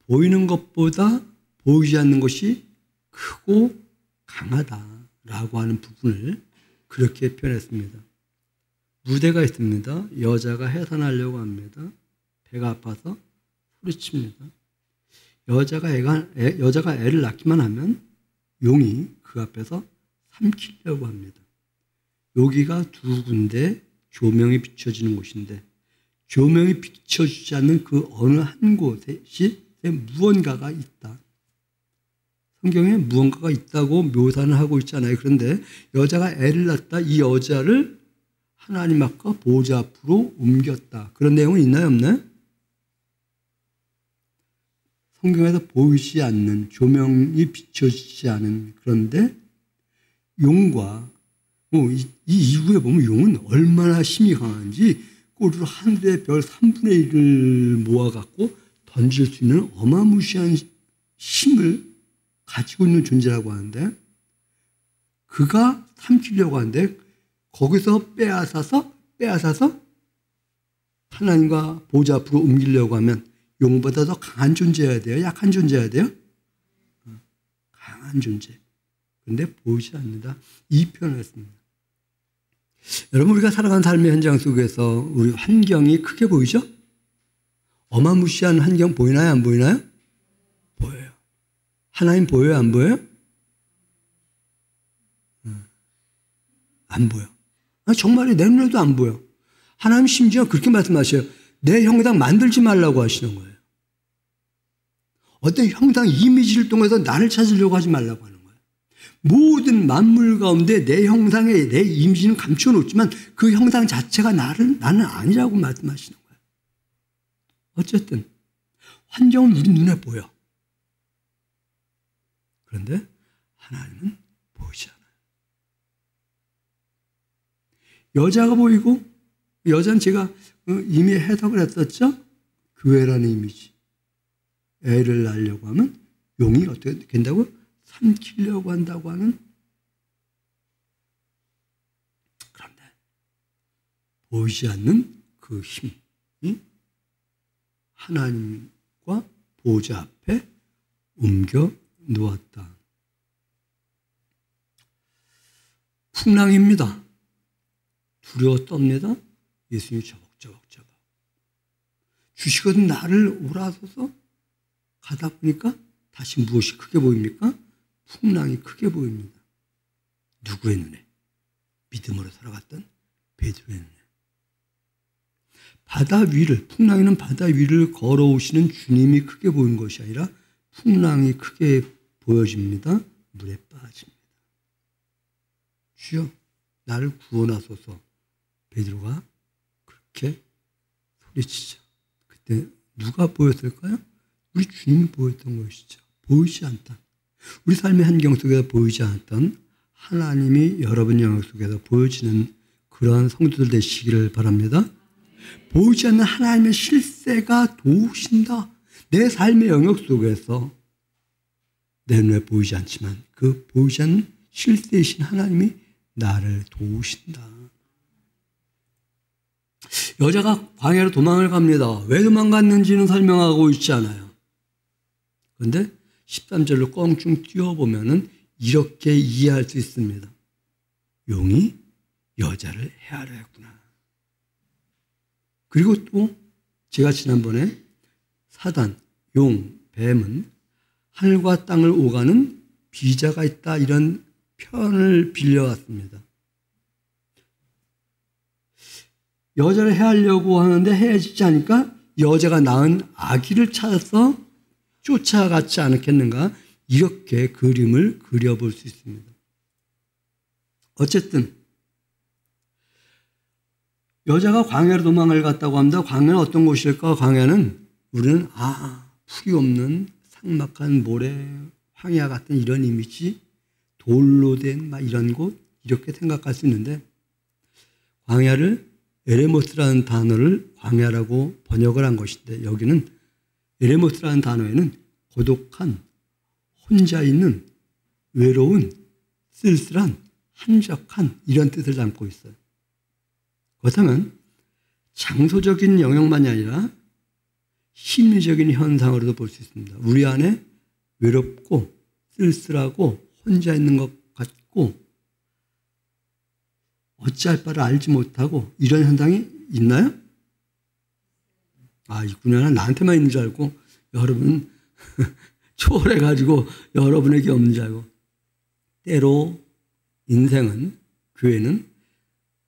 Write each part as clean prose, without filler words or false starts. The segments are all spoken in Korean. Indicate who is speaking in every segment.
Speaker 1: 보이는 것보다 보이지 않는 것이 크고 강하다라고 하는 부분을 그렇게 표현했습니다. 무대가 있습니다. 여자가 해산하려고 합니다. 배가 아파서 소리칩니다. 여자가 애를 낳기만 하면 용이 그 앞에서 삼키려고 합니다. 여기가 두 군데 조명이 비춰지는 곳인데 조명이 비춰주지 않는 그 어느 한 곳에 무언가가 있다. 성경에 무언가가 있다고 묘사는 하고 있잖아요. 그런데 여자가 애를 낳다 이 여자를 하나님 앞과 보좌 앞으로 옮겼다. 그런 내용은 있나요? 없나요? 성경에서 보이지 않는 조명이 비춰지지 않은 그런데 용과 이 이후에 보면 용은 얼마나 힘이 강한지 꼬리로 하늘의 별 3분의 1을 모아갖고 던질 수 있는 어마무시한 힘을 가지고 있는 존재라고 하는데 그가 삼키려고 하는데 거기서 빼앗아서 하나님과 보좌 앞으로 옮기려고 하면 용보다 더 강한 존재여야 돼요? 약한 존재여야 돼요? 강한 존재. 그런데 보이지 않는다. 이 표현을 했습니다. 여러분 우리가 살아가는 삶의 현장 속에서 우리 환경이 크게 보이죠? 어마무시한 환경 보이나요? 안 보이나요? 보여요. 하나님 보여요? 안 보여요? 안 보여. 정말이 내 눈에도 안 보여. 하나님 심지어 그렇게 말씀하셔요. 내 형상 만들지 말라고 하시는 거예요. 어떤 형상 이미지를 통해서 나를 찾으려고 하지 말라고 하는 거예요. 모든 만물 가운데 내 형상에 내 이미지는 감춰놓지만 그 형상 자체가 나는 아니라고 말씀하시는 거예요. 어쨌든 환경은 우리 눈에 보여. 그런데 하나님은 보이지 않아요. 여자가 보이고 여자는 제가 이미 해석을 했었죠. 교회라는 이미지. 애를 낳으려고 하면 용이 어떻게 된다고? 삼키려고 한다고 하는. 그런데 보이지 않는 그 힘이 하나님과 보좌 앞에 옮겨 놓았다. 풍랑입니다. 두려워 떱니다. 예수님이 저벅저벅 주시거든 나를 오라서서 가다 보니까 다시 무엇이 크게 보입니까? 풍랑이 크게 보입니다. 누구의 눈에? 믿음으로 살아갔던 베드로의 눈에. 바다 위를, 풍랑에는 바다 위를 걸어오시는 주님이 크게 보이는 것이 아니라 풍랑이 크게 보여집니다. 물에 빠집니다. 주여 나를 구원하소서. 베드로가 그렇게 소리치죠. 그때 누가 보였을까요? 우리 주님이 보였던 것이죠. 보이지 않던, 우리 삶의 환경 속에서 보이지 않았던 하나님이 여러분 영역 속에서 보여지는 그러한 성도들 되시기를 바랍니다. 보이지 않는 하나님의 실세가 도우신다. 내 삶의 영역 속에서 내 눈에 보이지 않지만 그 보이지 않는 실세이신 하나님이 나를 도우신다. 여자가 광야로 도망을 갑니다. 왜 도망갔는지는 설명하고 있지 않아요. 그런데 13절로 껑충 띄워보면 이렇게 이해할 수 있습니다. 용이 여자를 해하려 했구나. 그리고 또 제가 지난번에 사단, 용, 뱀은 하늘과 땅을 오가는 비자가 있다 이런 표현을 빌려왔습니다. 여자를 해하려고 하는데 해하지 않으니까 여자가 낳은 아기를 찾아서 쫓아갔지 않겠는가 이렇게 그림을 그려볼 수 있습니다. 어쨌든 여자가 광야로 도망을 갔다고 합니다. 광야는 어떤 곳일까? 광야는 우리는 풀이 없는 삭막한 모래, 황야 같은 이런 이미지, 돌로 된 이런 곳 이렇게 생각할 수 있는데 광야를 에레모스라는 단어를 광야라고 번역을 한 것인데 여기는 에레모스라는 단어에는 고독한, 혼자 있는, 외로운, 쓸쓸한, 한적한 이런 뜻을 담고 있어요. 그렇다면 장소적인 영역만이 아니라 심리적인 현상으로도 볼 수 있습니다. 우리 안에 외롭고 쓸쓸하고 혼자 있는 것 같고 어찌할 바를 알지 못하고 이런 현상이 있나요? 있구나. 나한테만 있는 줄 알고 여러분 초월해가지고 여러분에게 없는 줄 알고. 때로 인생은, 교회는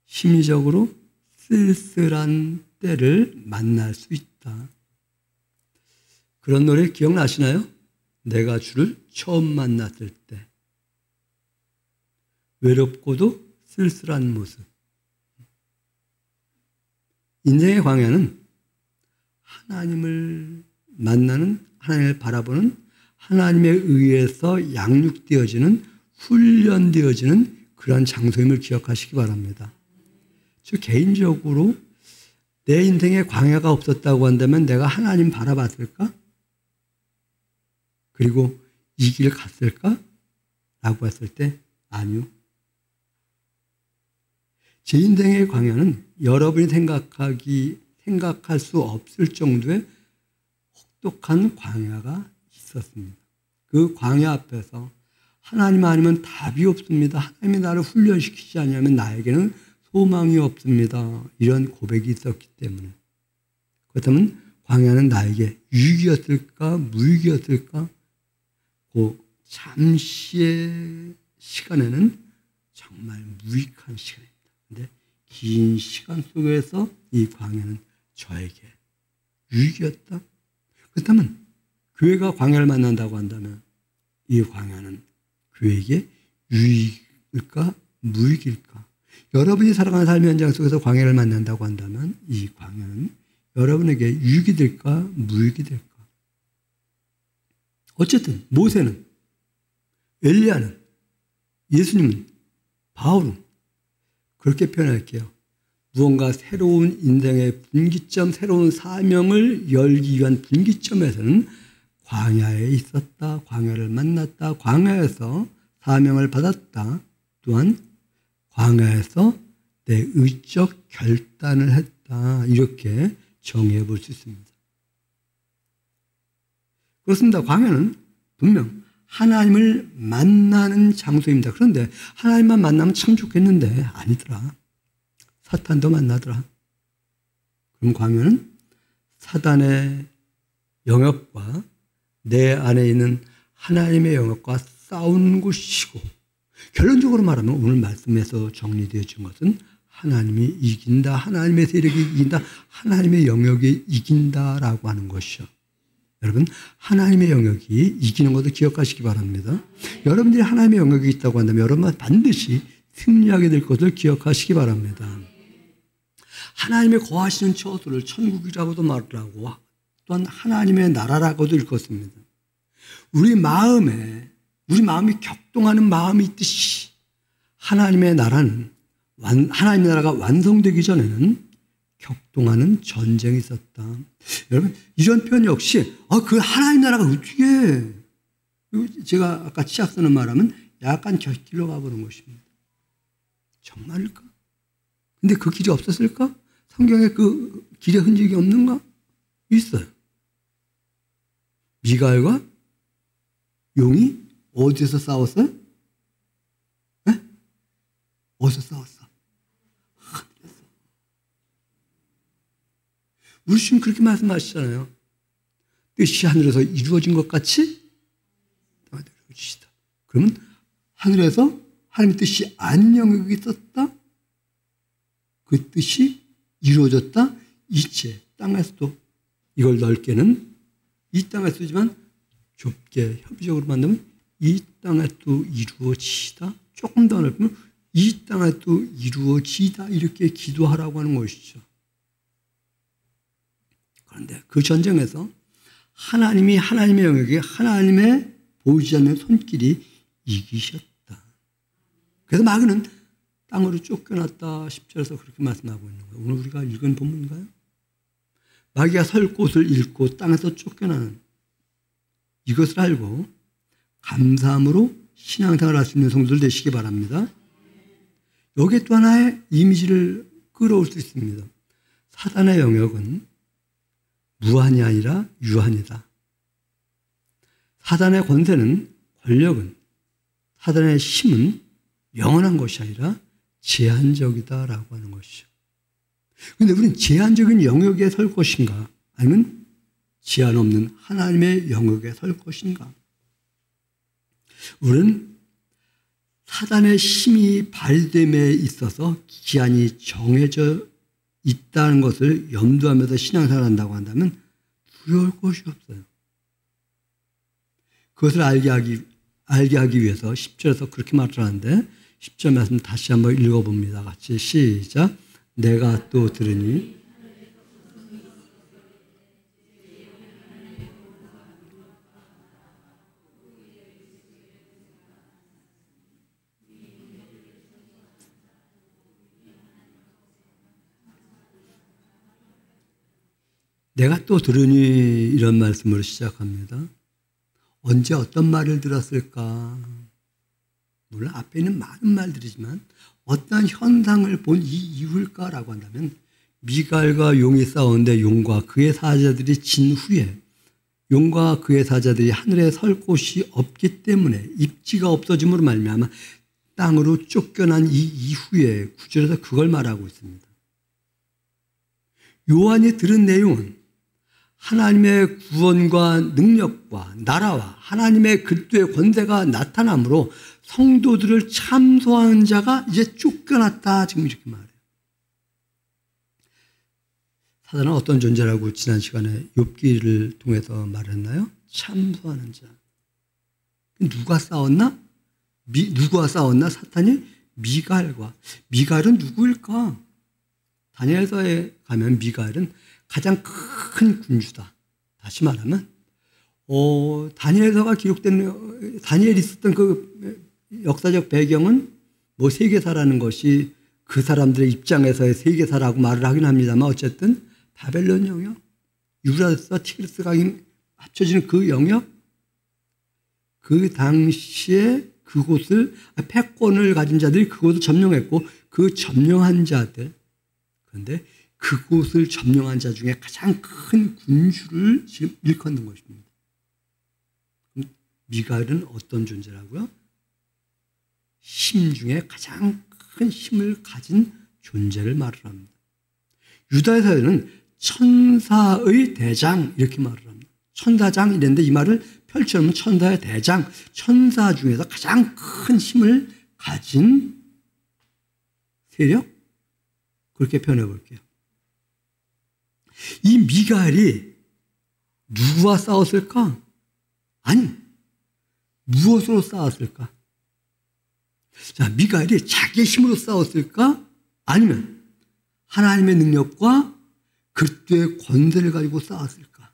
Speaker 1: 심리적으로 쓸쓸한 때를 만날 수 있다. 그런 노래 기억나시나요? 내가 주를 처음 만났을 때. 외롭고도 쓸쓸한 모습. 인생의 광야는 하나님을 만나는, 하나님을 바라보는, 하나님에 의해서 양육되어지는, 훈련되어지는 그러한 장소임을 기억하시기 바랍니다. 저 개인적으로 내 인생에 광야가 없었다고 한다면 내가 하나님 바라봤을까? 그리고 이 길 갔을까? 라고 했을 때 아니요. 제 인생의 광야는 여러분이 생각할 수 없을 정도의 혹독한 광야가 있었습니다. 그 광야 앞에서 하나님 아니면 답이 없습니다. 하나님이 나를 훈련시키지 않으면 나에게는 소망이 없습니다. 이런 고백이 있었기 때문에. 그렇다면 광야는 나에게 유익이었을까? 무익이었을까? 그 잠시의 시간에는 정말 무익한 시간입니다. 그런데 긴 시간 속에서 이 광야는 저에게 유익이었다. 그렇다면 교회가 광야를 만난다고 한다면 이 광야는 교회에게 유익일까? 무익일까? 여러분이 살아가는 삶의 현장 속에서 광야를 만난다고 한다면 이 광야는 여러분에게 유익이 될까? 무익이 될까? 어쨌든 모세는, 엘리야는, 예수님은, 바울은 그렇게 표현할게요. 무언가 새로운 인생의 분기점, 새로운 사명을 열기 위한 분기점에서는 광야에 있었다, 광야를 만났다, 광야에서 사명을 받았다, 또한 광야에서 내 의적 결단을 했다, 이렇게 정의해 볼 수 있습니다. 그렇습니다. 광야는 분명 하나님을 만나는 장소입니다. 그런데 하나님만 만나면 참 좋겠는데 아니더라. 사탄도 만나더라. 그럼 광야는 사단의 영역과 내 안에 있는 하나님의 영역과 싸우는 곳이고, 결론적으로 말하면 오늘 말씀에서 정리되어진 것은 하나님이 이긴다, 하나님의 세력이 이긴다, 하나님의 영역이 이긴다라고 하는 것이죠. 여러분, 하나님의 영역이 이기는 것을 기억하시기 바랍니다. 여러분들이 하나님의 영역이 있다고 한다면 여러분은 반드시 승리하게 될 것을 기억하시기 바랍니다. 하나님의 거하시는 처소를 천국이라고도 말하고 또한 하나님의 나라라고도 읽었습니다. 우리 마음이 격동하는 마음이 있듯이 하나님의 나라가 완성되기 전에는 격동하는 전쟁이 있었다. 여러분, 이런 표현 역시 그 하나님 나라가 어떻게 해? 제가 아까 치약 쓰는 말하면 약간 곁길로 가보는 것입니다. 정말일까? 근데 그 길이 없었을까? 성경에 그 길의 흔적이 없는가? 있어요. 미가엘과 용이 어디서 싸웠어요? 네? 어디서 싸웠어? 하늘에서. 우리 주님 그렇게 말씀하시잖아요. 뜻이 하늘에서 이루어진 것 같이 땅에 이루어지시다. 그러면 하늘에서 하나님의 뜻이 안영역이 있었다. 그 뜻이 이루어졌다. 이제 땅에서도 이걸 넓게는 이 땅에 쓰지만 좁게 협의적으로 만들면 이 땅에도 이루어지다. 조금 더 넓으면 이 땅에도 이루어지다. 이렇게 기도하라고 하는 것이죠. 그런데 그 전쟁에서 하나님이 하나님의 영역에 하나님의 보이지 않는 손길이 이기셨다. 그래서 마귀는 땅으로 쫓겨났다. 10절에서 그렇게 말씀하고 있는 거예요. 오늘 우리가 읽은 본문인가요? 마귀가 설 곳을 잃고 땅에서 쫓겨나는 이것을 알고 감사함으로 신앙생활을 할 수 있는 성도들 되시기 바랍니다. 여기에 또 하나의 이미지를 끌어올 수 있습니다. 사단의 영역은 무한이 아니라 유한이다. 사단의 권세는, 권력은, 사단의 힘은 영원한 것이 아니라 제한적이다라고 하는 것이죠. 그런데 우리는 제한적인 영역에 설 것인가? 아니면 제한 없는 하나님의 영역에 설 것인가? 우리는 사단의 힘이 발됨에 있어서 기한이 정해져 있다는 것을 염두하면서 신앙생활을 한다고 한다면 두려울 것이 없어요. 그것을 알게 하기 위해서 10절에서 그렇게 말을 하는데 10절 말씀 다시 한번 읽어봅니다. 같이 시작. 내가 또 들으니 내가 또 들으니 이런 말씀으로 시작합니다. 언제 어떤 말을 들었을까? 물론 앞에 있는 많은 말들이지만 어떤 현상을 본 이유일까라고 한다면 미갈과 용이 싸우는데 용과 그의 사자들이 진 후에 용과 그의 사자들이 하늘에 설 곳이 없기 때문에 입지가 없어짐으로 말미암아 땅으로 쫓겨난 이 이후에 9절에서 그걸 말하고 있습니다. 요한이 들은 내용은 하나님의 구원과 능력과 나라와 하나님의 그리스도의 권세가 나타남으로 성도들을 참소하는 자가 이제 쫓겨났다. 지금 이렇게 말해요. 사단은 어떤 존재라고 지난 시간에 욥기를 통해서 말했나요? 참소하는 자. 누가 싸웠나? 누구와 싸웠나? 사탄이 미갈과. 미갈은 누구일까? 다니엘서에 가면 미갈은 가장 큰 군주다. 다시 말하면 다니엘서가 기록된 다니엘이 있었던 그 역사적 배경은 뭐 세계사라는 것이 그 사람들의 입장에서의 세계사라고 말을 하긴 합니다만 어쨌든 바벨론 영역, 유라스와 티그리스 강이 합쳐지는 그 영역, 그 당시에 그곳을 패권을 가진 자들이 그곳을 점령했고 그 점령한 자들, 그런데 그곳을 점령한 자 중에 가장 큰 군주를 지금 일컫는 것입니다. 미갈은 어떤 존재라고요? 힘 중에 가장 큰 힘을 가진 존재를 말을 합니다. 유다에서는 천사의 대장 이렇게 말을 합니다. 천사장 이랬는데 이 말을 펼쳐놓으면 천사의 대장, 천사 중에서 가장 큰 힘을 가진 세력? 그렇게 표현해 볼게요. 이 미갈이 누구와 싸웠을까? 아니, 무엇으로 싸웠을까? 자, 미갈이 자기의 힘으로 싸웠을까? 아니면 하나님의 능력과 그리스도의 권세를 가지고 싸웠을까?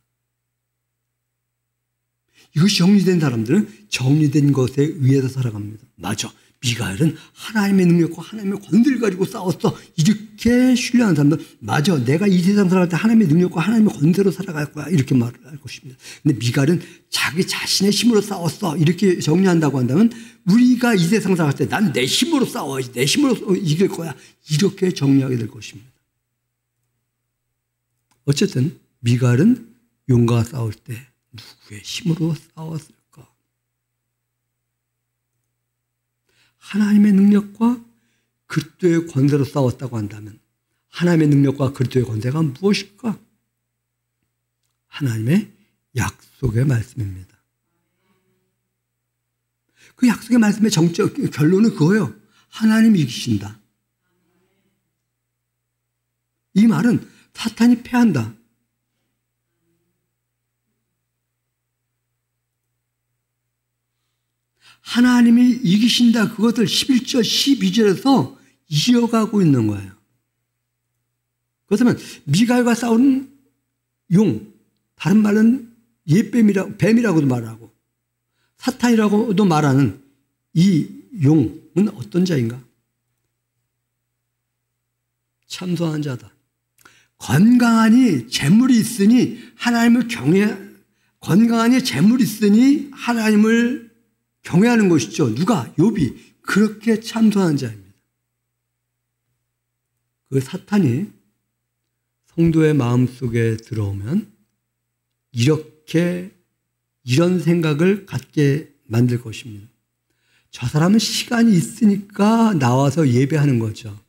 Speaker 1: 이것이 정리된 사람들은 정리된 것에 의해서 살아갑니다. 맞아. 미갈은 하나님의 능력과 하나님의 권세를 가지고 싸웠어. 이렇게 신뢰하는 사람들, 맞아. 내가 이 세상 살아갈 때 하나님의 능력과 하나님의 권세로 살아갈 거야. 이렇게 말을 할 것입니다. 근데 미갈은 자기 자신의 힘으로 싸웠어. 이렇게 정리한다고 한다면 우리가 이 세상 살아갈 때 난 내 힘으로 싸워야지. 내 힘으로 이길 거야. 이렇게 정리하게 될 것입니다. 어쨌든 미갈은 용과 싸울 때 누구의 힘으로 싸웠을까? 하나님의 능력과 그리스도의 권세로 싸웠다고 한다면 하나님의 능력과 그리스도의 권세가 무엇일까? 하나님의 약속의 말씀입니다. 그 약속의 말씀의 정적 결론은 그거예요. 하나님이 이기신다. 이 말은 사탄이 패한다. 하나님이 이기신다. 그것을 11절, 12절에서 이어가고 있는 거예요. 그렇다면 미갈과 싸우는 용, 다른 말은 뱀이라고도 말하고 사탄이라고도 말하는 이 용은 어떤 자인가? 참소한 자다. 건강하니 재물이 있으니 하나님을 건강하니 재물이 있으니 하나님을 경외하는 것이죠. 누가? 욥이 그렇게 참소하는 자입니다. 그 사탄이 성도의 마음속에 들어오면 이런 생각을 갖게 만들 것입니다. 저 사람은 시간이 있으니까 나와서 예배하는 거죠.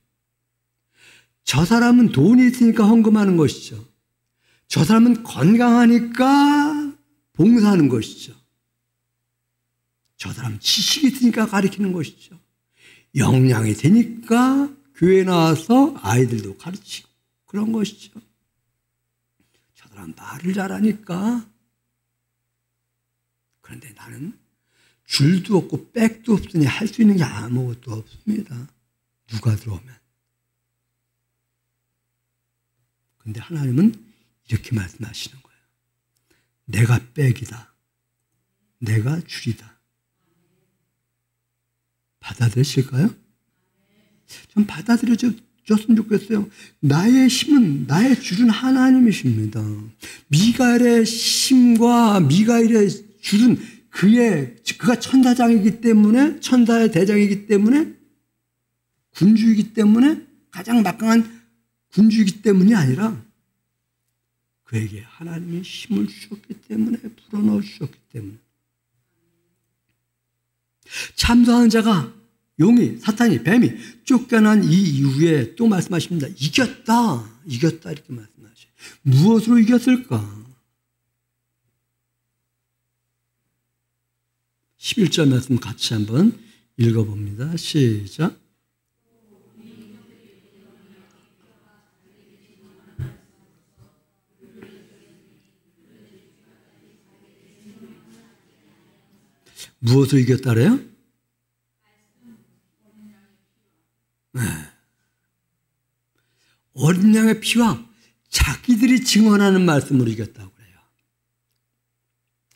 Speaker 1: 저 사람은 돈이 있으니까 헌금하는 것이죠. 저 사람은 건강하니까 봉사하는 것이죠. 저 사람은 지식이 있으니까 가르치는 것이죠. 역량이 되니까 교회 나와서 아이들도 가르치고 그런 것이죠. 저 사람 말을 잘하니까. 그런데 나는 줄도 없고 백도 없으니 할 수 있는 게 아무것도 없습니다. 누가 들어오면. 그런데 하나님은 이렇게 말씀하시는 거예요. 내가 백이다. 내가 줄이다. 받아들이실까요? 좀 받아들여줬으면 좋겠어요. 나의 힘은, 나의 줄은 하나님이십니다. 미가엘의 힘과 미가엘의 줄은 그가 천사장이기 때문에, 천사의 대장이기 때문에, 군주이기 때문에, 가장 막강한 군주이기 때문이 아니라 그에게 하나님이 힘을 주셨기 때문에, 불어넣어 주셨기 때문에. 참소하는 자가, 용이, 사탄이, 뱀이 쫓겨난 이 이후에 또 말씀하십니다. 이겼다 이렇게 말씀하셔요. 무엇으로 이겼을까? 11절 말씀 같이 한번 읽어봅니다. 시작. 무엇을 이겼다래요? 네. 어린 양의 피와 자기들이 증언하는 말씀으로 이겼다고 그래요.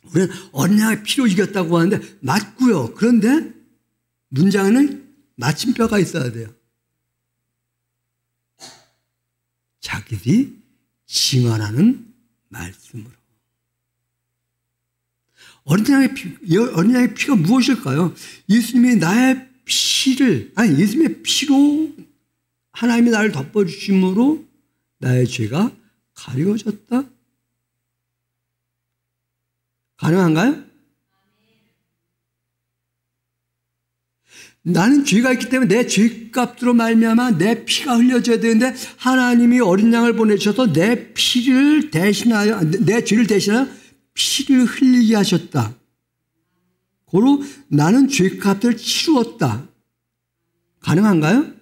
Speaker 1: 우리는 어린 양의 피로 이겼다고 하는데 맞고요. 그런데 문장에는 마침표가 있어야 돼요. 자기들이 증언하는 말씀으로. 어린 양의 피가 무엇일까요? 예수님이 예수님의 피로 하나님이 나를 덮어주심으로 나의 죄가 가려졌다? 가능한가요? 나는 죄가 있기 때문에 내 죄값으로 말미암아 내 피가 흘려져야 되는데 하나님이 어린 양을 보내셔서 내 죄를 대신하여 피를 흘리게 하셨다. 고로 나는 죄값을 치루었다. 가능한가요?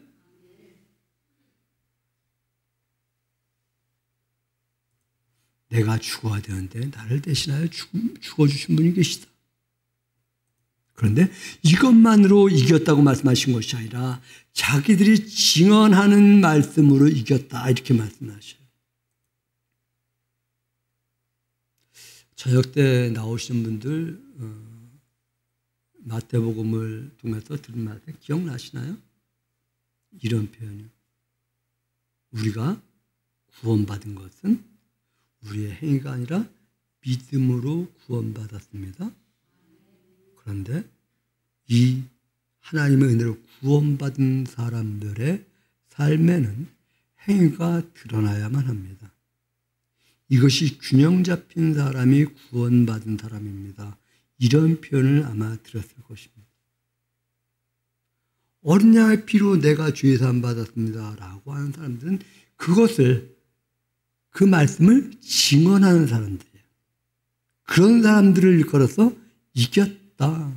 Speaker 1: 내가 죽어야 되는데 나를 대신하여 죽어주신 분이 계시다. 그런데 이것만으로 이겼다고 말씀하신 것이 아니라 자기들이 증언하는 말씀으로 이겼다 이렇게 말씀하셔요. 저녁 때 나오시는 분들 마태복음을 통해서 들은 말 기억나시나요? 이런 표현이요. 우리가 구원받은 것은 우리의 행위가 아니라 믿음으로 구원받았습니다. 그런데 이 하나님의 은혜로 구원받은 사람들의 삶에는 행위가 드러나야만 합니다. 이것이 균형 잡힌 사람이 구원받은 사람입니다. 이런 표현을 아마 들었을 것입니다. 어린 양의 피로 내가 죄 사함 받았습니다 라고 하는 사람들은 그 말씀을 증언하는 사람들이에요. 그런 사람들을 일컬어서 이겼다.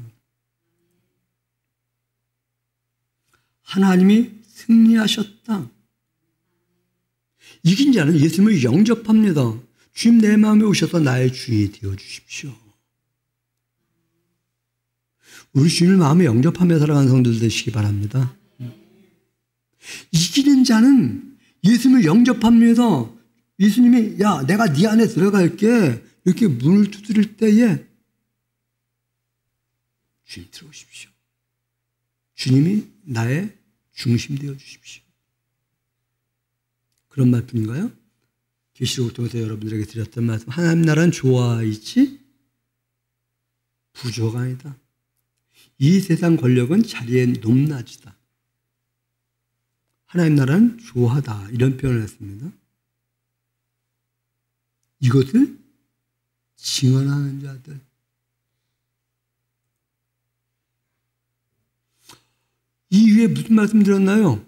Speaker 1: 하나님이 승리하셨다. 이긴 자는 예수님을 영접합니다. 주님 내 마음에 오셔서 나의 주인이 되어주십시오. 우리 주님을 마음에 영접하며 살아가는 성도들 되시기 바랍니다. 이기는 자는 예수님을 영접합니다. 예수님이 야 내가 네 안에 들어갈게 이렇게 문을 두드릴 때에 주님 들어오십시오. 주님이 나의 중심 되어주십시오. 그런 말뿐인가요? 계시록을 통해서 여러분들에게 드렸던 말씀, 하나님 나라는 조화이지 부조가 아니다. 이 세상 권력은 자리에 높낮이다. 하나님 나라는 조화다. 이런 표현을 했습니다. 이것을 증언하는 자들. 이 위에 무슨 말씀 드렸나요?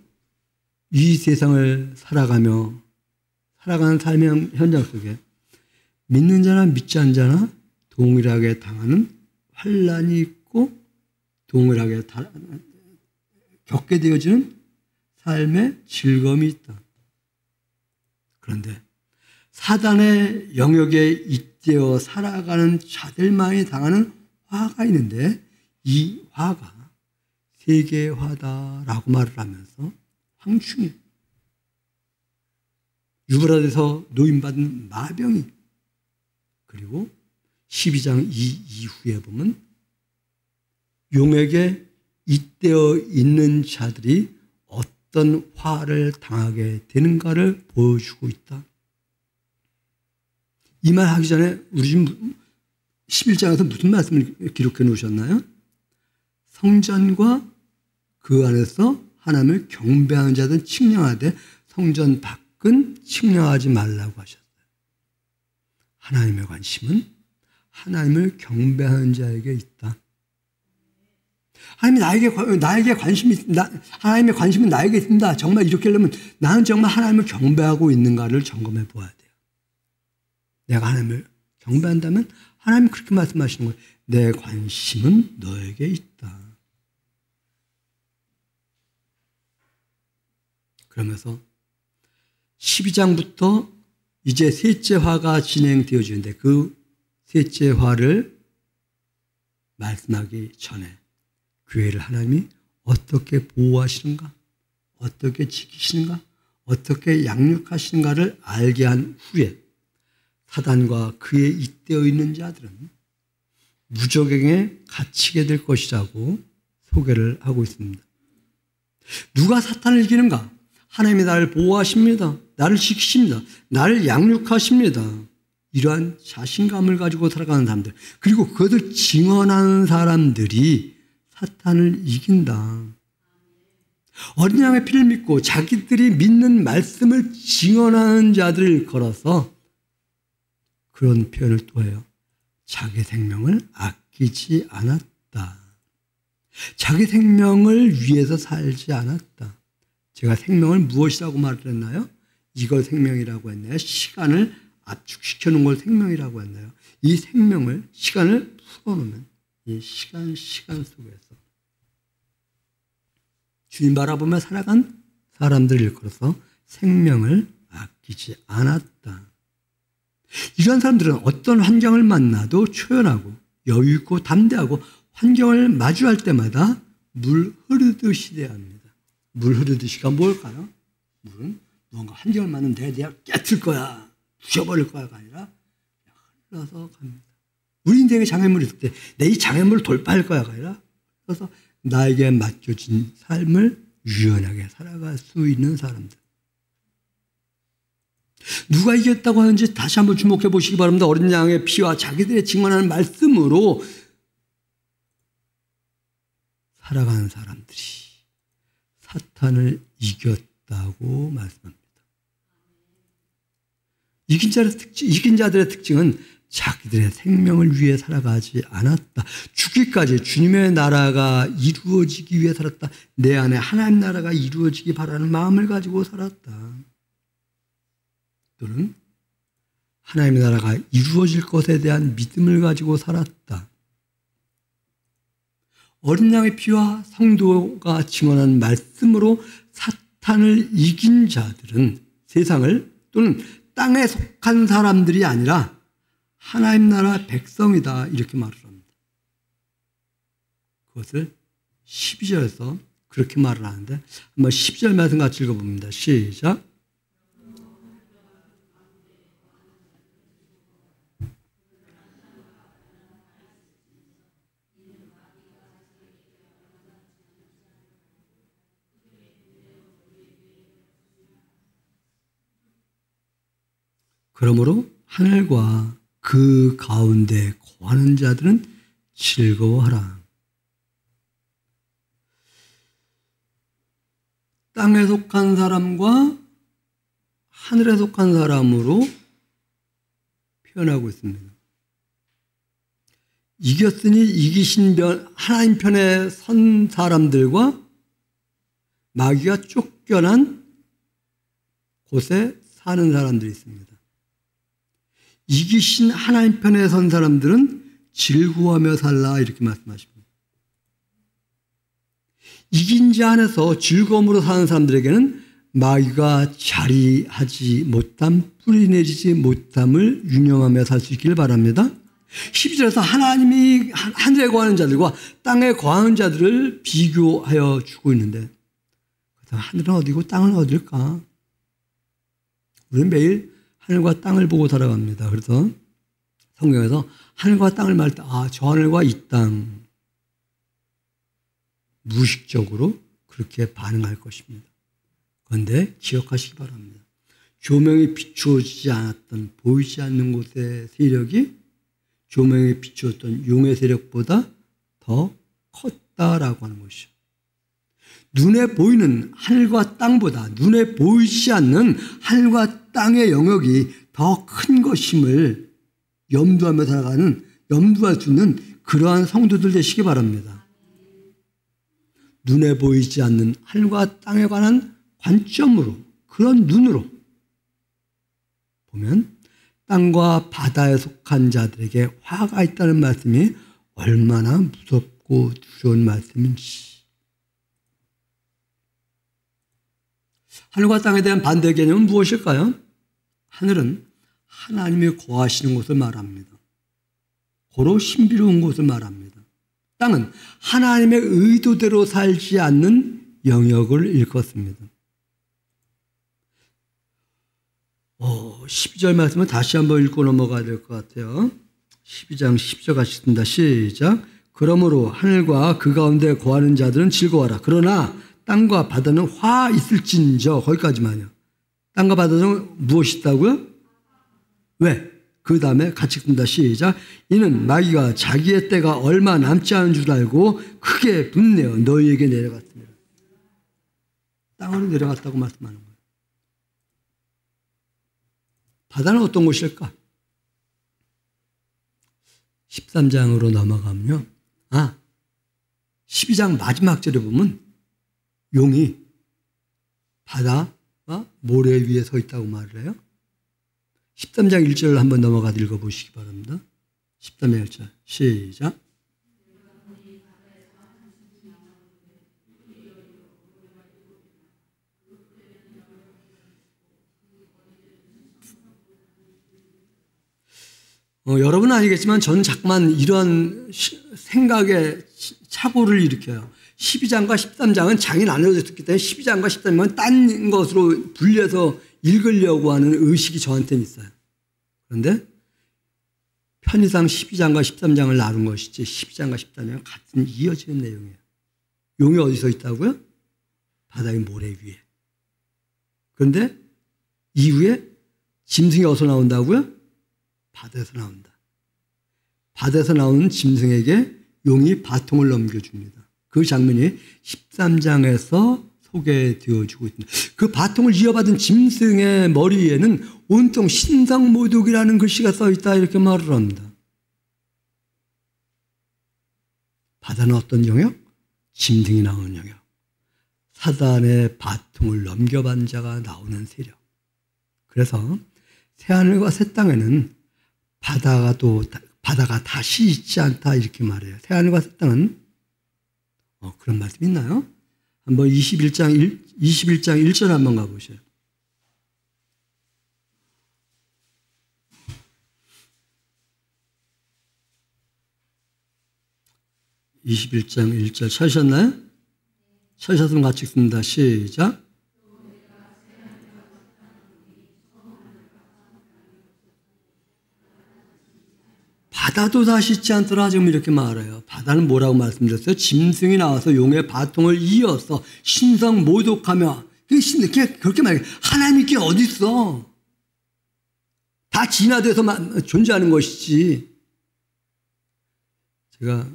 Speaker 1: 이 세상을 살아가는 삶의 현장 속에 믿는 자나 믿지 않는 자나 동일하게 당하는 환난이 있고 동일하게 겪게 되어지는 삶의 즐거움이 있다. 그런데 사단의 영역에 잇대어 살아가는 자들만이 당하는 화가 있는데 이 화가 세계의 화다라고 말을 하면서 황충이 유브라데서 노임받은 마병이 그리고 12장 이후에 보면 용에게 잇대어 있는 자들이 어떤 화를 당하게 되는가를 보여주고 있다. 이 말 하기 전에 우리 지금 11장에서 무슨 말씀을 기록해 놓으셨나요? 성전과 그 안에서 하나님을 경배하는 자들은 칭령하되 성전 밖은 칭령하지 말라고 하셨어요. 하나님의 관심은 하나님을 경배하는 자에게 있다. 나에게 관심이, 하나님의 관심은 나에게 있습니다. 정말 이렇게 하려면 나는 정말 하나님을 경배하고 있는가를 점검해 보아야 돼요. 내가 하나님을 경배한다면 하나님은 그렇게 말씀하시는 거예요. 내 관심은 너에게 있다. 그러면서 12장부터 이제 셋째 화가 진행되어지는데 그 셋째 화를 말씀하기 전에 교회를 하나님이 어떻게 보호하시는가, 어떻게 지키시는가, 어떻게 양육하시는가를 알게 한 후에 사단과 그에 잇대어 있는 자들은 무저갱에 갇히게 될 것이라고 소개를 하고 있습니다. 누가 사탄을 이기는가? 하나님이 나를 보호하십니다. 나를 지키십니다. 나를 양육하십니다. 이러한 자신감을 가지고 살아가는 사람들, 그리고 그것을 증언하는 사람들이 사탄을 이긴다. 어린 양의 피를 믿고 자기들이 믿는 말씀을 증언하는 자들을 걸어서 그런 표현을 또 해요. 자기 생명을 아끼지 않았다. 자기 생명을 위해서 살지 않았다. 제가 생명을 무엇이라고 말을 했나요? 이걸 생명이라고 했나요? 시간을 압축시켜 놓은 걸 생명이라고 했나요? 이 생명을, 시간을 풀어놓으면 이 시간 속에서 주님 바라보며 살아간 사람들을 일컬어서 생명을 아끼지 않았다. 이런 사람들은 어떤 환경을 만나도 초연하고 여유 있고 담대하고 환경을 마주할 때마다 물 흐르듯이 대합니다. 물 흐르듯이가 뭘까요? 물은 뭔가 환경을 만나면 내가 깨틀 거야, 부셔버릴 거야가 아니라 흘러서 갑니다. 우리 인생에 장애물이 있을 때 내 이 장애물을 돌파할 거야가 아니라 그래서 나에게 맡겨진 삶을 유연하게 살아갈 수 있는 사람들. 누가 이겼다고 하는지 다시 한번 주목해 보시기 바랍니다. 어린 양의 피와 자기들의 증언하는 말씀으로 살아가는 사람들이 사탄을 이겼다고 말씀합니다. 이긴 자들의 특징은 자기들의 생명을 위해 살아가지 않았다. 죽기까지 주님의 나라가 이루어지기 위해 살았다. 내 안에 하나님 나라가 이루어지기 바라는 마음을 가지고 살았다. 또는 하나님의 나라가 이루어질 것에 대한 믿음을 가지고 살았다. 어린 양의 피와 성도가 증언한 말씀으로 사탄을 이긴 자들은 세상을 또는 땅에 속한 사람들이 아니라 하나님 나라 백성이다, 이렇게 말을 합니다. 그것을 12절에서 그렇게 말을 하는데 한번 12절 말씀 같이 읽어봅니다. 시작. 그러므로 하늘과 그 가운데 거하는 자들은 즐거워하라. 땅에 속한 사람과 하늘에 속한 사람으로 표현하고 있습니다. 이겼으니 이기신 하나님 편에 선 사람들과 마귀가 쫓겨난 곳에 사는 사람들이 있습니다. 이기신 하나님 편에 선 사람들은 즐거워하며 살라 이렇게 말씀하십니다. 이긴 자 안에서 즐거움으로 사는 사람들에게는 마귀가 자리하지 못함, 뿌리내리지 못함을 유념하며 살 수 있기를 바랍니다. 12절에서 하나님이 하늘에 거하는 자들과 땅에 거하는 자들을 비교하여 주고 있는데 하늘은 어디고 땅은 어딜까? 우리는 매일 하늘과 땅을 보고 살아갑니다. 그래서 성경에서 하늘과 땅을 말할 때 저 하늘과 이 땅 무의식적으로 그렇게 반응할 것입니다. 그런데 기억하시기 바랍니다. 조명이 비추어지지 않았던 보이지 않는 곳의 세력이 조명에 비추었던 용의 세력보다 더 컸다라고 하는 것이죠. 눈에 보이는 하늘과 땅보다 눈에 보이지 않는 하늘과 땅의 영역이 더 큰 것임을 염두하며 살아가는, 염두할 수 있는 그러한 성도들 되시기 바랍니다. 눈에 보이지 않는 하늘과 땅에 관한 관점으로, 그런 눈으로 보면 땅과 바다에 속한 자들에게 화가 있다는 말씀이 얼마나 무섭고 두려운 말씀인지. 하늘과 땅에 대한 반대 개념은 무엇일까요? 하늘은 하나님이 거하시는 곳을 말합니다. 고로 신비로운 곳을 말합니다. 땅은 하나님의 의도대로 살지 않는 영역을 일컫습니다. 12절 말씀을 다시 한번 읽고 넘어가야 될 것 같아요. 12장 10절 같습니다. 시작. 그러므로 하늘과 그 가운데 거하는 자들은 즐거워하라. 그러나 땅과 바다는 화 있을진저. 거기까지만요. 땅과 바다는 무엇이 있다고요? 왜? 그 다음에 같이 읽습니다. 시작. 이는 마귀가 자기의 때가 얼마 남지 않은 줄 알고 크게 분내어 너희에게 내려갔습니다. 땅으로 내려갔다고 말씀하는 거예요. 바다는 어떤 곳일까? 13장으로 넘어가면요. 12장 마지막 절에 보면 용이 바다와 모래 위에 서 있다고 말을 해요. 13장 1절을 한번 넘어가서 읽어보시기 바랍니다. 13장 1절 시작. 여러분은 아니겠지만 저는 자꾸만 이런 생각의 착오를 일으켜요. 12장과 13장은 장이 나눠져 있기 때문에 12장과 13장은 딴 것으로 분리해서 읽으려고 하는 의식이 저한테는 있어요. 그런데 편의상 12장과 13장을 나눈 것이지 12장과 13장은 같은 이어지는 내용이에요. 용이 어디서 있다고요? 바다의 모래 위에. 그런데 이후에 짐승이 어디서 나온다고요? 바다에서 나온다. 바다에서 나오는 짐승에게 용이 바통을 넘겨줍니다. 그 장면이 13장에서 소개되어지고 있습니다. 그 바통을 이어받은 짐승의 머리에는 온통 신성모독이라는 글씨가 써있다 이렇게 말을 합니다. 바다는 어떤 영역? 짐승이 나오는 영역. 사단의 바통을 넘겨받은 자가 나오는 세력. 그래서 새하늘과 새 땅에는 바다가 다시 있지 않다 이렇게 말해요. 새하늘과 새 땅은 그런 말씀 있나요? 한번 21장 1절 한번 가보세요. (21장 1절) 찾으셨나요? 찾으셨으면 같이 읽습니다. 시작. 바다도 다시 있지 않더라 지금 이렇게 말해요. 바다는 뭐라고 말씀드렸어요? 짐승이 나와서 용의 바통을 이어서 신성 모독하며 그렇게 말해요. 하나님이 게 어디 있어? 다 진화돼서 존재하는 것이지. 제가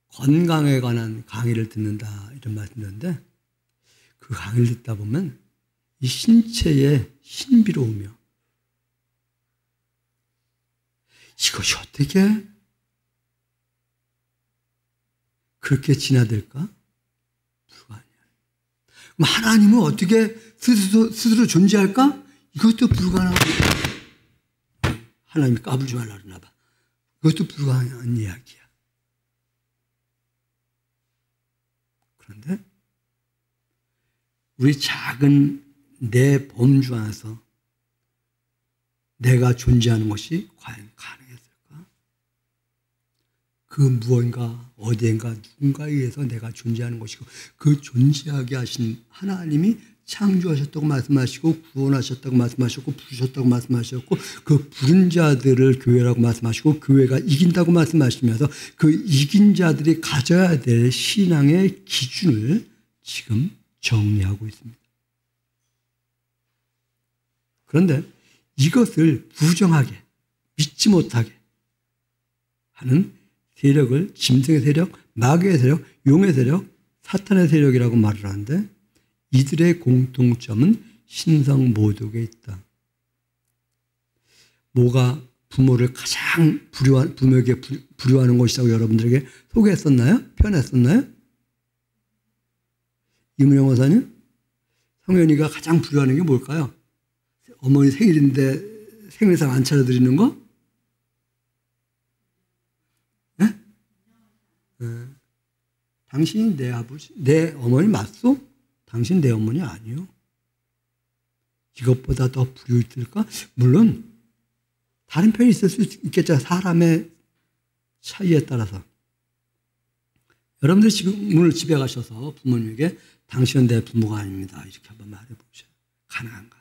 Speaker 1: 건강에 관한 강의를 듣는다 이런 말씀드렸는데 그 강의를 듣다 보면 이 신체의 신비로우며 이것이 어떻게 그렇게 진화될까? 불가능해요. 그럼 하나님은 어떻게 스스로 존재할까? 이것도 불가능합니다. 하나님이 까불지 말라 그러나 봐. 이것도 불가능한 이야기야. 그런데 우리 작은 내 범주 안에서 내가 존재하는 것이 과연 가능했을까? 그 무언가 어디엔가 누군가에 의해서 내가 존재하는 것이고 그 존재하게 하신 하나님이 창조하셨다고 말씀하시고 구원하셨다고 말씀하셨고 부르셨다고 말씀하셨고 그 부른 자들을 교회라고 말씀하시고 교회가 이긴다고 말씀하시면서 그 이긴 자들이 가져야 될 신앙의 기준을 지금 정리하고 있습니다. 그런데 이것을 부정하게 믿지 못하게 하는 세력을 짐승의 세력, 마귀의 세력, 용의 세력, 사탄의 세력이라고 말을 하는데 이들의 공통점은 신성 모독에 있다. 뭐가 부모를 가장 부모에게 불효하는 것이라고 여러분들에게 소개했었나요? 표현했었나요? 이문영 원사님? 성현이가 가장 불효하는 게 뭘까요? 어머니 생일인데 생일상 안 차려드리는 거? 네? 네. 당신이 내 아버지, 내 어머니 맞소? 당신 내 어머니 아니요. 이것보다 더 불효일까? 물론 다른 편이 있을 수 있겠죠. 사람의 차이에 따라서. 여러분들 지금 오늘 집에 가셔서 부모님에게 당신은 내 부모가 아닙니다. 이렇게 한번 말해보셔요. 가능한가?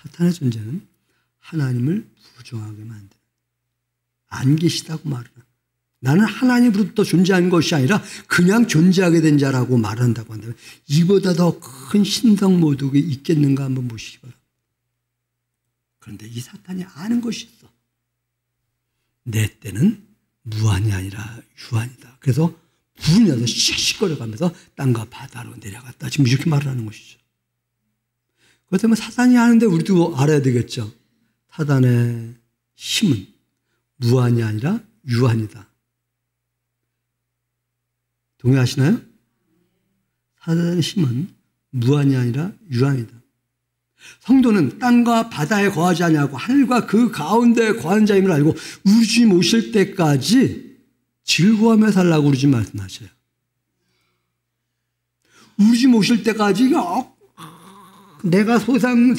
Speaker 1: 사탄의 존재는 하나님을 부정하게 만드는 안 계시다고 말하는 나는 하나님으로부터 존재한 것이 아니라 그냥 존재하게 된 자라고 말한다고 한다면 이보다 더 큰 신성 모독이 있겠는가 한번 보시기 바랍니다. 그런데 이 사탄이 아는 것이 있어. 내 때는 무한이 아니라 유한이다. 그래서 불이 나서 씩씩거려가면서 땅과 바다로 내려갔다. 지금 이렇게 말을 하는 것이죠. 그렇다면 사탄이 아는데 우리도 알아야 되겠죠. 사탄의 힘은 무한이 아니라 유한이다. 동의하시나요? 사탄의 힘은 무한이 아니라 유한이다. 성도는 땅과 바다에 거하지 아니하고 하늘과 그 가운데에 거하는 자임을 알고 우리 주님 오실 때까지 즐거워하며 살라고 우리 주님 말씀하셔요. 우리 주님 오실 때까지 내가 세상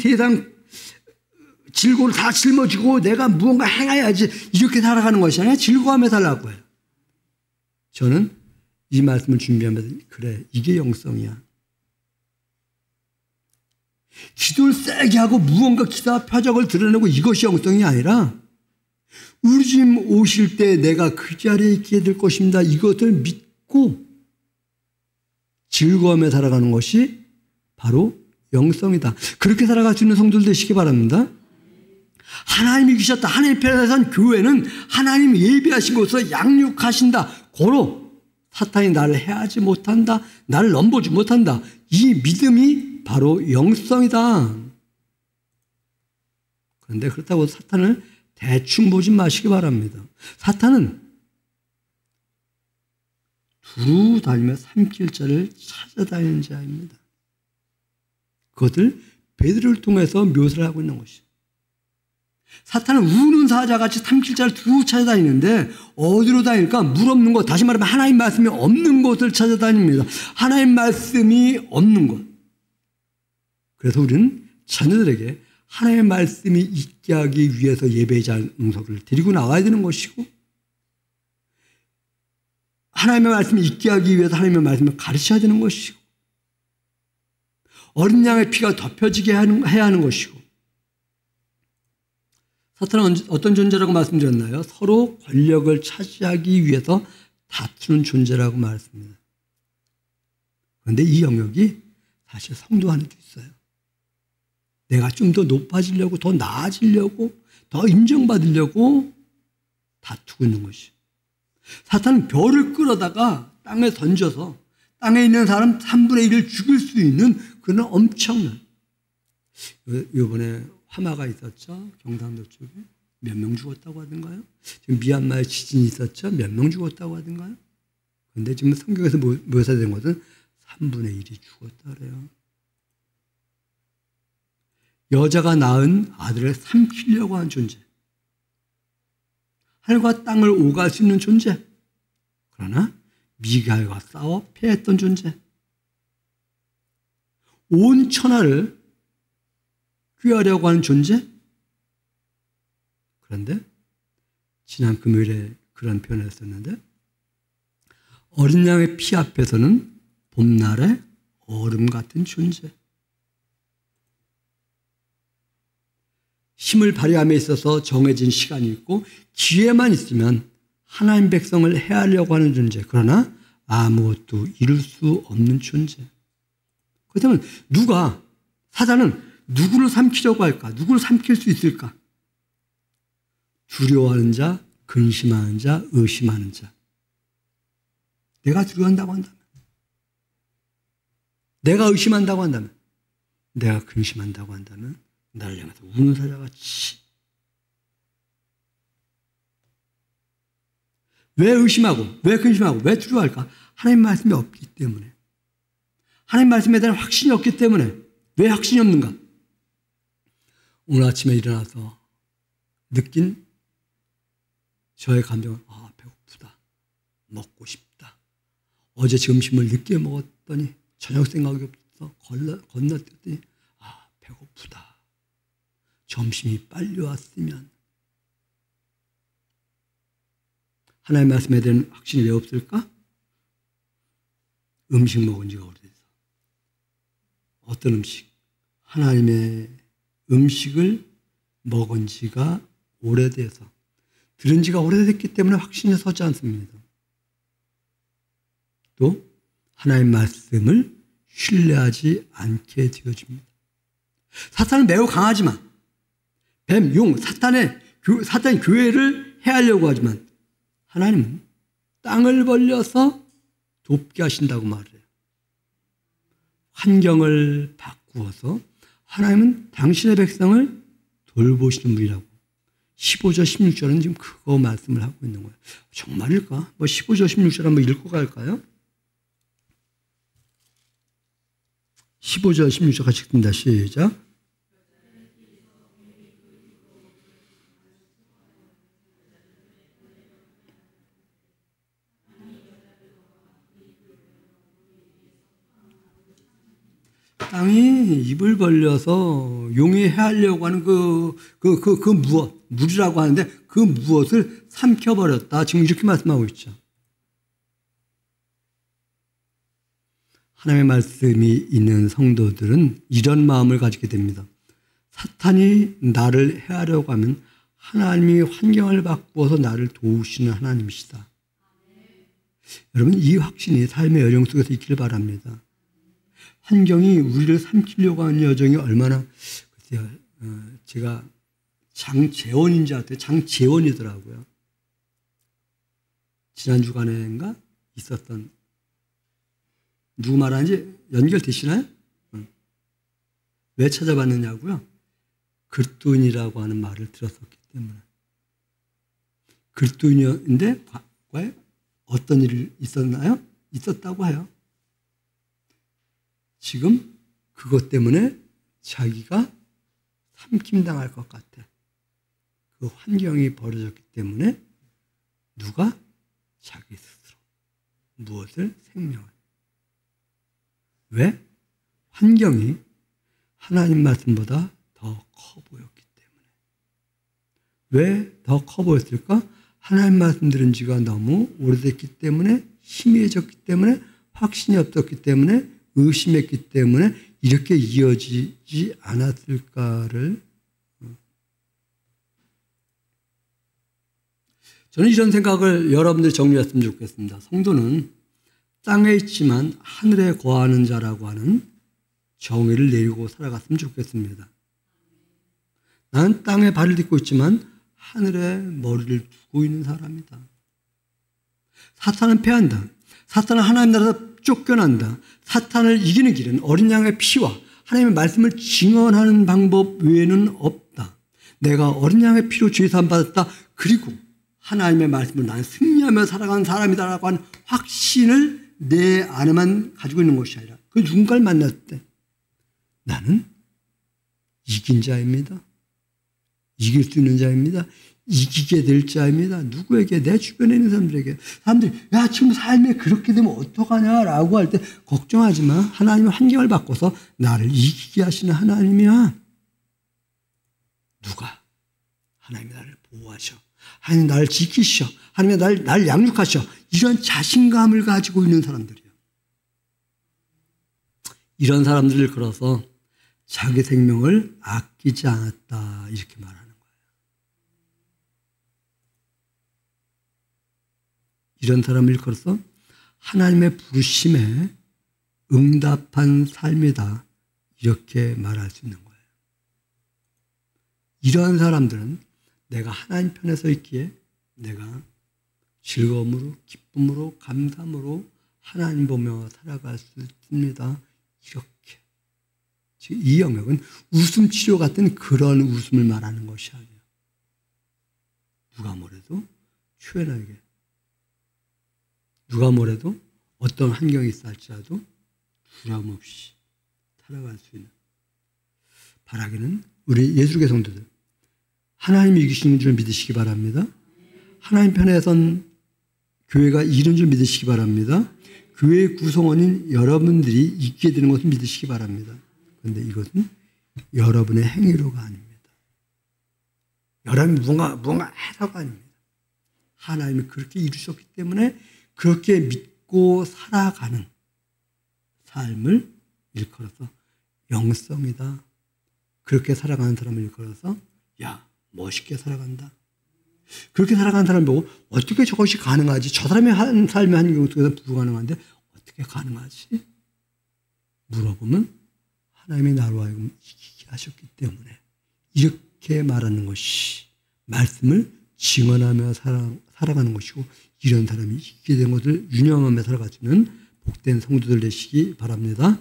Speaker 1: 즐거움을 다 짊어지고 내가 무언가 행해야지 이렇게 살아가는 것이 아니라 즐거워하며 살라고 해요. 저는 이 말씀을 준비하면서 그래 이게 영성이야. 기도를 세게 하고 무언가 기사 표적을 드러내고 이것이 영성이 아니라 우리 주님 오실 때 내가 그 자리에 있게 될 것입니다. 이것을 믿고 즐거워하며 살아가는 것이 바로 영성이다. 그렇게 살아갈 수 있는 성도들 되시기 바랍니다. 하나님이 계셨다. 하나님 편에선 교회는 하나님 예비하신 곳으로 양육하신다. 고로 사탄이 나를 해하지 못한다. 나를 넘보지 못한다. 이 믿음이 바로 영성이다. 그런데 그렇다고 사탄을 대충 보지 마시기 바랍니다. 사탄은 두루 다니며 삼킬 자를 찾아다니는 자입니다. 그것을 베드로를 통해서 묘사를 하고 있는 것이죠. 사탄은 우는 사자같이 삼킬 자를 두루 찾아다니는데 어디로 다닐까? 물 없는 곳, 다시 말하면 하나님 말씀이 없는 곳을 찾아다닙니다. 하나님 말씀이 없는 곳. 그래서 우리는 자녀들에게 하나님의 말씀이 있게 하기 위해서 예배 장소를 데리고 나와야 되는 것이고 하나님의 말씀이 있게 하기 위해서 하나님의 말씀을 가르쳐야 되는 것이고 어린 양의 피가 덮여지게 해야 하는 것이고 사탄은 어떤 존재라고 말씀드렸나요? 서로 권력을 차지하기 위해서 다투는 존재라고 말했습니다. 그런데 이 영역이 사실 성도 안에도 있어요. 내가 좀 더 높아지려고, 더 나아지려고, 더 인정받으려고 다투고 있는 것이. 사탄은 별을 끌어다가 땅에 던져서 땅에 있는 사람 3분의 1을 죽일 수 있는 그런 엄청난, 이번에 하마가 있었죠. 경상도 쪽에. 몇 명 죽었다고 하던가요? 지금 미얀마에 지진이 있었죠. 몇 명 죽었다고 하던가요? 그런데 지금 성경에서 묘사된 것은 3분의 1이 죽었다 그래요. 여자가 낳은 아들을 삼키려고 하는 존재. 하늘과 땅을 오갈 수 있는 존재. 그러나 미갈과 싸워 패했던 존재. 온 천하를 꾀하려고 하는 존재. 그런데 지난 금요일에 그런 표현을 했었는데 어린 양의 피 앞에서는 봄날의 얼음 같은 존재. 힘을 발휘함에 있어서 정해진 시간이 있고 기회만 있으면 하나님 백성을 해하려고 하는 존재. 그러나 아무것도 이룰 수 없는 존재. 그렇다면 사단은 누구를 삼키려고 할까? 누구를 삼킬 수 있을까? 두려워하는 자, 근심하는 자, 의심하는 자. 내가 두려워한다고 한다면, 내가 의심한다고 한다면, 내가 근심한다고 한다면 나를 향해서 우는 사자같이. 왜 의심하고, 왜 근심하고, 왜 두려워할까? 하나님 말씀이 없기 때문에. 하나님 말씀에 대한 확신이 없기 때문에. 왜 확신이 없는가? 오늘 아침에 일어나서 느낀 저의 감정은 배고프다. 먹고 싶다. 어제 점심을 늦게 먹었더니 저녁 생각이 없어 건너뛰었더니 배고프다. 점심이 빨리 왔으면. 하나님 말씀에 대한 확신이 왜 없을까? 음식 먹은 지가 오래돼서. 어떤 음식? 하나님의 음식을 먹은 지가 오래돼서. 들은 지가 오래됐기 때문에 확신이 서지 않습니다. 또 하나님 말씀을 신뢰하지 않게 되어집니다. 사탄은 매우 강하지만 뱀, 용, 사탄이 교회를 해하려고 하지만 하나님은 땅을 벌려서 돕게 하신다고 말해요. 환경을 바꾸어서 하나님은 당신의 백성을 돌보시는 분이라고. 15절, 16절은 지금 그거 말씀을 하고 있는 거예요. 정말일까? 15절, 16절 한번 읽고 갈까요? 15절, 16절 같이 읽습니다. 시작. 땅이 입을 벌려서 용이 해하려고 하는 물이라고 하는데 그 무엇을 삼켜버렸다. 지금 이렇게 말씀하고 있죠. 하나님의 말씀이 있는 성도들은 이런 마음을 가지게 됩니다. 사탄이 나를 해하려고 하면 하나님이 환경을 바꾸어서 나를 도우시는 하나님이시다. 여러분, 이 확신이 삶의 여정 속에서 있기를 바랍니다. 환경이 우리를 삼키려고 하는 여정이 얼마나, 글쎄요, 제가 장재원인 줄 알았더니 장재원이더라고요. 지난 주간에인가 있었던, 누구 말하는지 연결되시나요? 왜 찾아봤느냐고요? 글둔이라고 하는 말을 들었었기 때문에. 글둔이었는데 과거에 어떤 일이 있었나요? 있었다고 해요. 지금 그것 때문에 자기가 삼킴당할 것 같아. 그 환경이 벌어졌기 때문에 누가? 자기 스스로. 무엇을? 생명을. 왜? 환경이 하나님 말씀보다 더 커 보였기 때문에. 왜 더 커 보였을까? 하나님 말씀 들은 지가 너무 오래됐기 때문에, 희미해졌기 때문에, 확신이 없었기 때문에, 의심했기 때문에 이렇게 이어지지 않았을까를. 저는 이런 생각을 여러분들이 정리했으면 좋겠습니다. 성도는 땅에 있지만 하늘에 거하는 자라고 하는 정의를 내리고 살아갔으면 좋겠습니다. 나는 땅에 발을 딛고 있지만 하늘에 머리를 두고 있는 사람이다. 사탄은 패한다. 사탄은 하나님 나라에서 쫓겨난다. 사탄을 이기는 길은 어린 양의 피와 하나님의 말씀을 증언하는 방법 외에는 내가 어린 양의 피로 죄 사함 받았다. 그리고 하나님의 말씀을 나는 승리하며 살아가는 사람이다라고 하는 확신을 내 안에만 가지고 있는 것이 아니라 그 누군가를 만났을 때 나는 이긴 자입니다. 이길 수 있는 자입니다. 이기게 될 자입니다. 누구에게? 내 주변에 있는 사람들에게. 사람들이 야 지금 삶에 그렇게 되면 어떡하냐라고 할 때 걱정하지 마. 하나님은 환경을 바꿔서 나를 이기게 하시는 하나님이야. 누가? 하나님이 나를 보호하셔. 하나님이 나를 지키셔. 하나님이 나를 양육하셔. 이런 자신감을 가지고 있는 사람들이야. 이런 사람들을 걸어서 자기 생명을 아끼지 않았다 이렇게 말하는 거예요. 이런 사람을 걸어서 하나님의 부르심에 응답한 삶이다 이렇게 말할 수 있는 거예요. 이러한 사람들은 내가 하나님 편에 서 있기에 내가 즐거움으로 기쁨으로 감사함으로 하나님 보며 살아갈 수 있습니다. 이렇게. 즉 이 영역은 웃음 치료 같은 그런 웃음을 말하는 것이 아니에요. 누가 뭐래도 초연하게 누가 뭐래도 어떤 환경이 있어 할지라도 두려움 없이 살아갈 수 있는 바라기는 우리 예수교회 성도들 하나님이 이기시는 줄 믿으시기 바랍니다. 하나님 편에 선 교회가 이기는 줄 믿으시기 바랍니다. 교회의 구성원인 여러분들이 이기게 되는 것을 믿으시기 바랍니다. 그런데 이것은 여러분의 행위로가 아닙니다. 여러분이 뭔가 해서가 아닙니다. 하나님이 그렇게 이루셨기 때문에 그렇게 믿고 살아가는 삶을 일컬어서 영성이다. 그렇게 살아가는 사람을 일컬어서 야 멋있게 살아간다. 그렇게 살아가는 사람을 보고 어떻게 저것이 가능하지? 저 사람의 한 삶의 한 경우 속에서 불가능한데 어떻게 가능하지? 물어보면 하나님이 나로 하여금 이기게 하셨기 때문에 이렇게 말하는 것이 말씀을 증언하며 살아가는 것이고 이런 사람이 이기게 된 것을 유념하며 살아가시는 복된 성도들 되시기 바랍니다.